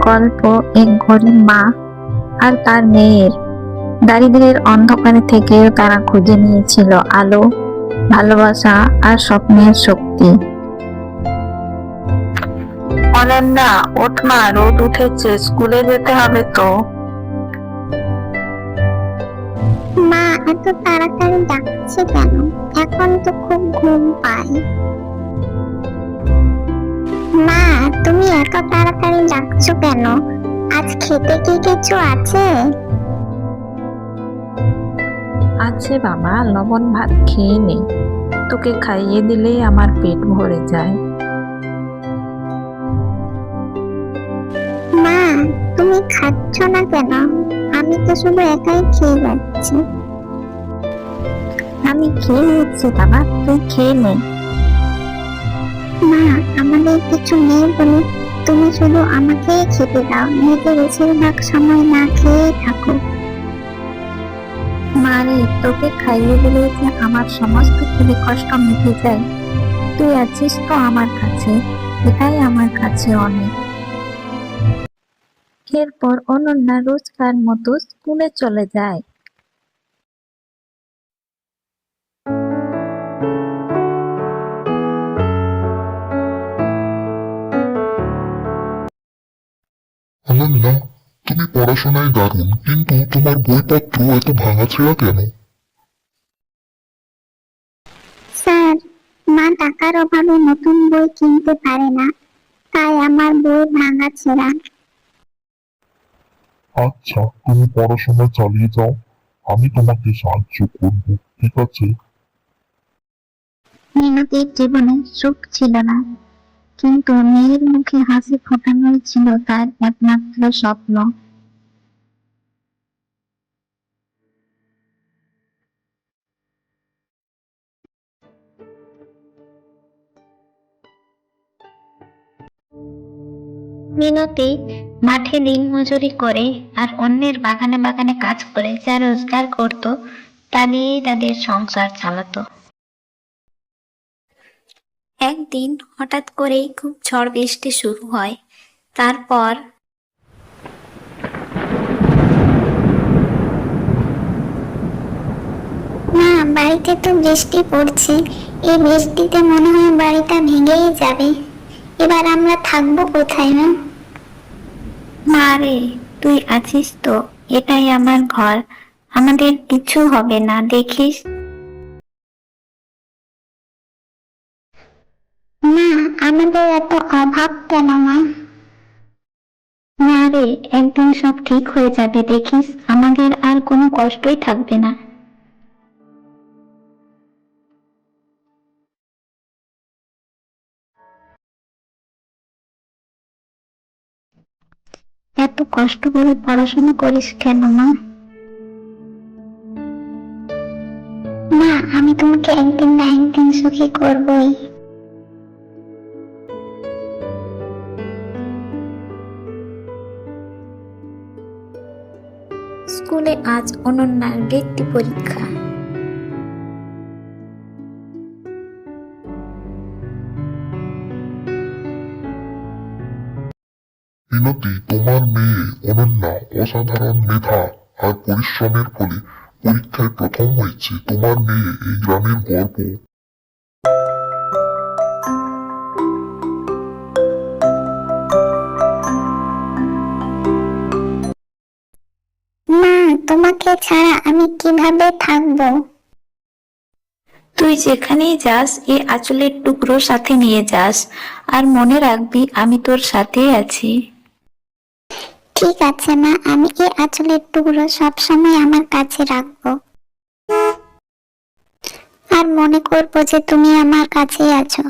গল্প এক গরিব মা আর তার মেয়ের। দারিদ্র্যের অন্ধকারে থেকেও তারা খুঁজে নিয়েছিল আলো, ভালোবাসা আর স্বপ্নের শক্তি। অনন্যা, ওঠ মা, রোদ উঠেছে, স্কুলে যেতে হবে তো। মা এত তাড়াতাড়ি ডাকছে কেন? এখন তো খুব ঘুম পায়। মা, তুমি এত তাড়াতাড়ি ডাকছো কেন? আজ খেতে কি কিছু আছে? আছে বাবা, লবণ ভাত খেয়ে নে, তোকে খাইয়ে দিলেই আমার পেট ভরে যায়। মা, তুমি খাচ্ছ না কেন? আমি তো শুধু একাই খেয়ে যাচ্ছি। আমি খেয়ে নিচ্ছি বাবা, তুই খেয়ে নে। মা, আমাদের কিছু নেই বলে তুমি শুধু আমাকেই খেতে দাও, নিজে বেশিরভাগ সময় না খেয়ে থাকো। মারে, তোকে খাইয়ে দিলে যে আমার সমস্ত খিদে কষ্ট মিটে যায়। তুই আছিস তো আমার কাছে, এটাই আমার কাছে অনেক। এরপর অনন্যা রোজকার মতো স্কুলে চলে যায়। অনন্যা, তুমি পড়াশোনায় দারুণ, কিন্তু তোমার বইপত্র এত ভাঙাচোরা কেন? স্যার, মা টাকার অভাবে নতুন বই কিনতে পারে না, তাই আমার বই ভাঙাচোরা। আচ্ছা, তুমি পড়াশোনা চালিয়ে যাও, আমি তোমাকে সাহায্য করব, ঠিক আছে? মিনতির জীবনে সুখ ছিল না, কিন্তু মেয়ের মুখে হাসি ফোটানোই ছিল তার একমাত্র স্বপ্ন। মিনতি মাঠে দিনমজুরি করে আর অন্যের বাগানে বাগানে কাজ করে যা রোজগার করত, তা দিয়েই তাদের সংসার চালাতো। একদিন হঠাৎ করেই খুব ঝড় বৃষ্টি শুরু হয়। তারপর না, বাড়িতে তো বৃষ্টি পড়ছে, এই বৃষ্টিতে মনে হয় বাড়িটা ভেঙেই যাবে। এবার আমরা থাকবো কোথায়? না মা রে, তুই আছিস তো, এটাই আমার ঘর, আমাদের কিছু হবে না, দেখিস। না, আমাদের এত অভাব কেন মা? না রে, একদিন সব ঠিক হয়ে যাবে, দেখিস, আমাদের আর কোনো কষ্টই থাকবে না। এত কষ্ট করে পড়াশোনা করিস কেন মা? মা, আমি তোমাকে একদিন না একদিন সুখী করবই। স্কুলে আজ অনন্যার বৃত্তি পরীক্ষা। মিনতি, তোমার মেয়ে অনন্যা অসাধারণ মেধা আর পরিশ্রমের ফলে পরীক্ষায় প্রথম হয়েছে। তোমার মেয়ে এই গ্রামের গর্ব। মা, তোমাকে ছাড়া আমি কিভাবে থাকবো? তুই যেখানেই যাস এই আঁচলের টুকরো সাথে নিয়ে যাস, আর মনে রাখবি আমি তোর সাথেই আছি। ঠিক আছে মা, আমি এই আঁচলের টুকরো সবসময় আমার কাছে রাখবো, আর মনে করবো যে তুমি আমার কাছেই আছো।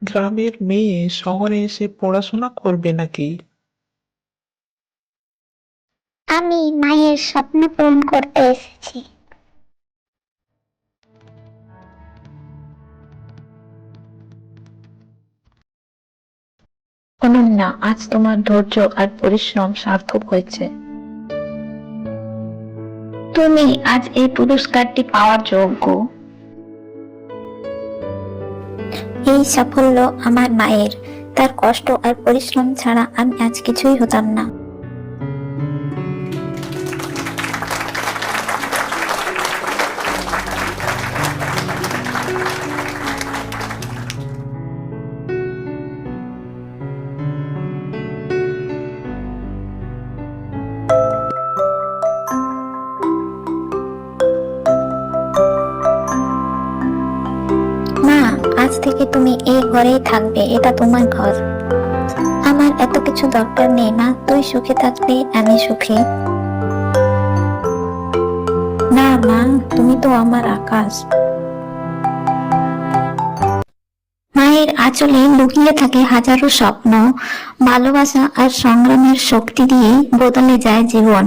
গ্রামের মেয়ে শহরে এসে পড়াশোনা করবে নাকি? আমি মায়ের স্বপ্ন পূরণ করতে এসেছি। অনন্যা, আজ তোমার ধৈর্য আর পরিশ্রম সার্থক হয়েছে। তুমি আজ এই পুরস্কারটি পাওয়ার যোগ্য। এই সাফল্য আমার মায়ের, তার কষ্ট আর পরিশ্রম ছাড়া আমি আজ কিছুই হতাম না। মা, আজ থেকে তুমি এই ঘরেই থাকবে, এটা তোমার ঘর। আমার এত কিছু দরকার নেই মা, তুই সুখে থাকলে আমি সুখী। না মা, তুমি তো আমার আকাশ। মায়ের আঁচলে লুকিয়ে থাকে হাজারো স্বপ্ন, ভালোবাসা আর সংগ্রামের শক্তি দিয়ে বদলে যায় জীবন।